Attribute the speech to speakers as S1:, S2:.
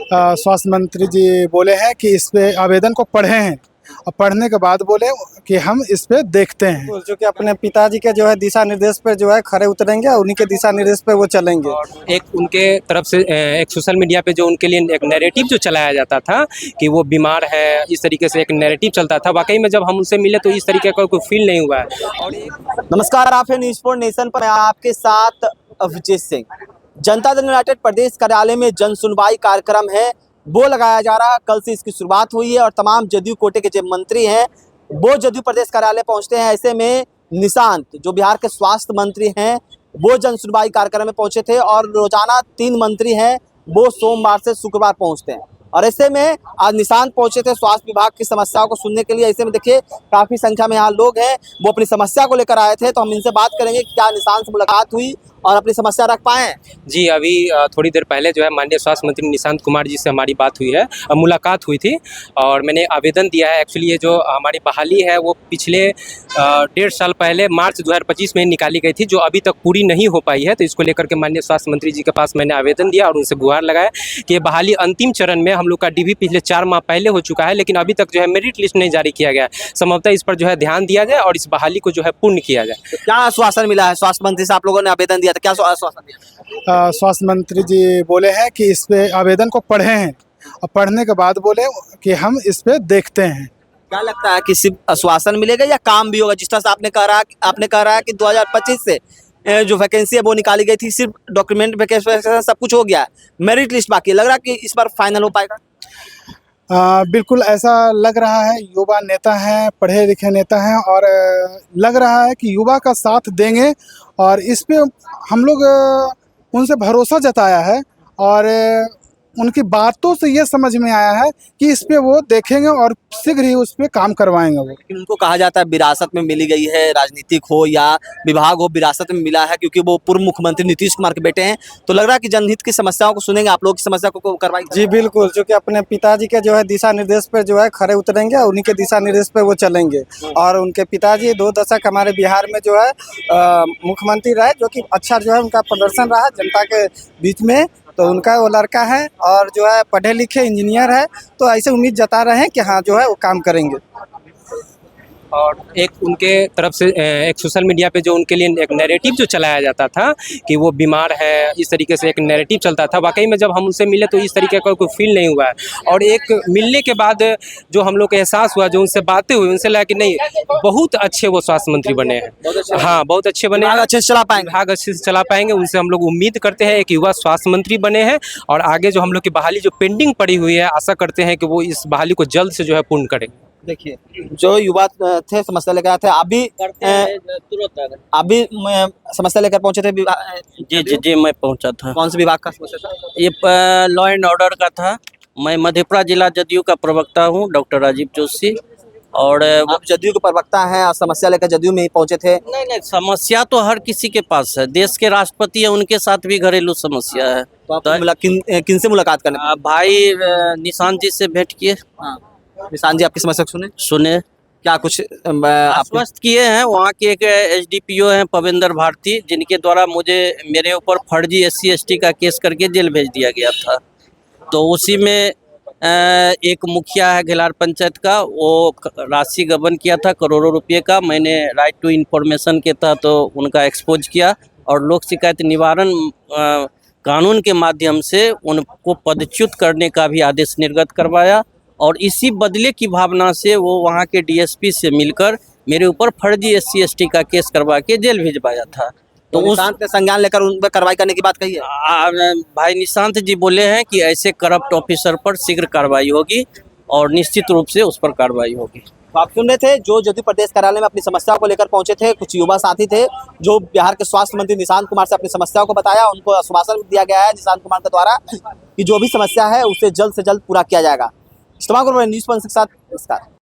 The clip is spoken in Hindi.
S1: स्वास्थ्य मंत्री जी बोले हैं कि इस पे आवेदन को पढ़े हैं और पढ़ने के बाद बोले कि हम इस पे देखते हैं।
S2: जो कि अपने पिताजी के जो है दिशा निर्देश पे जो है खरे उतरेंगे और उन्हीं के दिशा निर्देश पे वो चलेंगे।
S3: एक उनके तरफ से एक सोशल मीडिया पे जो उनके लिए एक नैरेटिव जो चलाया जाता था कि वो बीमार है, इस तरीके से एक नैरेटिव चलता था। वाकई में जब हम उनसे मिले तो इस तरीके का कोई फील नहीं हुआ है। और
S4: नमस्कार, आप हैं न्यूज़ फॉर नेशन पर। मैं आपके साथ अभिजीत सिंह। जनता दल यूनाइटेड प्रदेश कार्यालय में जन सुनवाई कार्यक्रम है, वो लगाया जा रहा है। कल से इसकी शुरुआत हुई है और तमाम जदयू कोटे के जो मंत्री हैं वो जदयू प्रदेश कार्यालय पहुंचते हैं। ऐसे में निशांत जो बिहार के स्वास्थ्य मंत्री हैं वो जन सुनवाई कार्यक्रम में पहुंचे थे और रोजाना 3 मंत्री हैं वो सोमवार से शुक्रवार पहुंचते हैं। और ऐसे में आज निशांत पहुंचे थे स्वास्थ्य विभाग की समस्याओं को सुनने के लिए। ऐसे में देखिए काफ़ी संख्या में यहाँ लोग हैं, वो अपनी समस्या को लेकर आए थे। तो हम इनसे बात करेंगे कि क्या निशांत से मुलाकात हुई और अपनी समस्या रख पाए।
S3: जी, अभी थोड़ी देर पहले जो है माननीय स्वास्थ्य मंत्री निशांत कुमार जी से हमारी बात हुई है, मुलाकात हुई थी और मैंने आवेदन दिया है। एक्चुअली ये जो हमारी बहाली है वो पिछले 1.5 साल पहले मार्च 2025 में निकाली गई थी, जो अभी तक पूरी नहीं हो पाई है। तो इसको लेकर के माननीय स्वास्थ्य मंत्री जी के पास मैंने आवेदन दिया और उनसे गुहार लगाया कि ये बहाली अंतिम चरण में, हम लोग का डीवी पिछले 4 माह पहले हो चुका है लेकिन अभी तक जो है मेरिट लिस्ट नहीं जारी किया गया। संभवतः इस पर जो है ध्यान दिया जाए और इस बहाली को जो है पूर्ण किया जाए।
S4: तो क्या आश्वासन मिला है स्वास्थ्य मंत्री से? आप लोगों ने आवेदन दिया था, क्या आश्वासन दिया?
S1: स्वास्थ्य मंत्री जी बोले हैं कि इस पे आवेदन को पढ़े हैं और पढ़ने के बाद बोले कि हम इस पे देखते हैं।
S4: क्या लगता है कि सिर्फ आश्वासन मिलेगा या काम भी होगा? जिस तरह से आपने कह रहा है कि 2025 से जो वैकेंसी है वो निकाली गई थी, सिर्फ डॉक्यूमेंट वेरिफिकेशन सब कुछ हो गया है, मेरिट लिस्ट बाकी है। लग रहा है कि इस बार फाइनल हो पाएगा?
S1: बिल्कुल ऐसा लग रहा है। युवा नेता हैं, पढ़े लिखे नेता हैं और लग रहा है कि युवा का साथ देंगे और इस पे हम लोग उनसे भरोसा जताया है और उनकी बातों से ये समझ में आया है कि इस पे वो देखेंगे और शीघ्र ही उस पे काम करवाएंगे। वो
S4: लेकिन उनको कहा जाता है विरासत में मिली गई है, राजनीतिक हो या विभाग हो, विरासत में मिला है क्योंकि वो पूर्व मुख्यमंत्री नीतीश कुमार के बेटे हैं। तो लग रहा है कि जनहित की समस्याओं को सुनेंगे, आप लोगों की समस्या को करवाएंगे।
S2: जी बिल्कुल, जो कि अपने पिताजी के जो है दिशा निर्देश पे जो है खरे उतरेंगे और उन्हीं के दिशा निर्देश पे वो चलेंगे। और उनके पिताजी 2 दशक हमारे बिहार में जो है मुख्यमंत्री रहे, जो कि अच्छा जो है उनका प्रदर्शन रहा जनता के बीच में। तो उनका वो लड़का है और जो है पढ़े लिखे इंजीनियर है, तो ऐसे उम्मीद जता रहे हैं कि हाँ जो है वो काम करेंगे।
S3: और एक उनके तरफ से एक सोशल मीडिया पे जो उनके लिए एक नैरेटिव जो चलाया जाता था कि वो बीमार है, इस तरीके से एक नैरेटिव चलता था। वाकई में जब हम उनसे मिले तो इस तरीके का कोई फील नहीं हुआ है। और एक मिलने के बाद जो हम लोग को एहसास हुआ, जो उनसे बातें हुई, उनसे लगा कि नहीं, बहुत अच्छे वो स्वास्थ्य मंत्री बने हैं। हाँ, बहुत अच्छे बने हैं,
S4: अच्छे से चला पाएंगे,
S3: विभाग अच्छे से चला पाएंगे। उनसे हम लोग उम्मीद करते हैं एक युवा स्वास्थ्य मंत्री बने हैं और आगे जो हम लोग की बहाली जो पेंडिंग पड़ी हुई है, आशा करते हैं कि वो इस बहाली को जल्द से जो है पूर्ण करेंगे।
S4: देखिए जो युवा थे समस्या लेकर आए थे, अभी समस्या लेकर पहुंचे थे।
S5: जी मैं पहुंचा था।
S4: कौन से विभाग का समस्या था?
S5: ये लॉ एंड ऑर्डर का था। मैं मधेपुरा जिला जदयू का प्रवक्ता हूं, डॉक्टर राजीव जोशी। और
S4: आप जदयू के प्रवक्ता हैं और समस्या लेकर जदयू में ही पहुंचे थे?
S5: नहीं, समस्या तो हर किसी के पास है। देश के राष्ट्रपति है, उनके साथ भी घरेलू समस्या है।
S4: तो आप किन से मुलाकात करने?
S5: भाई निशांत जी से भेंट किए।
S4: निशांत जी आपकी समस्या सुने क्या कुछ
S5: आश्वस्त किए हैं। वहाँ के एक एसडीपीओ हैं पवेंद्र भारती, जिनके द्वारा मेरे ऊपर फर्जी SC/ST का केस करके जेल भेज दिया गया था। तो उसी में एक मुखिया है घेलार पंचायत का, वो राशि गबन किया था करोड़ों रुपये का। मैंने राइट टू इन्फॉर्मेशन के तहत तो उनका एक्सपोज किया और लोक शिकायत निवारण कानून के माध्यम से उनको पदच्युत करने का भी आदेश निर्गत करवाया। और इसी बदले की भावना से वो वहाँ के DSP से मिलकर मेरे ऊपर फर्जी SC/ST का केस करवा के जेल भिजवाया था।
S4: तो निशांत ने संज्ञान लेकर उन पर कार्रवाई करने की बात कही है?
S5: भाई निशांत जी बोले हैं कि ऐसे करप्ट ऑफिसर पर शीघ्र कार्रवाई होगी और निश्चित रूप से उस पर कार्रवाई होगी।
S4: तो आप सुन रहे थे जो जदयू प्रदेश कार्यालय में अपनी समस्याओं को लेकर पहुंचे थे कुछ युवा साथी थे, जो बिहार के स्वास्थ्य मंत्री निशांत कुमार से अपनी समस्याओं को बताया। उनको आश्वासन दिया गया है निशांत कुमार के द्वारा कि जो भी समस्या है उसे जल्द से जल्द पूरा किया जाएगा। इस तमाम न्यूज़ के साथ नमस्कार।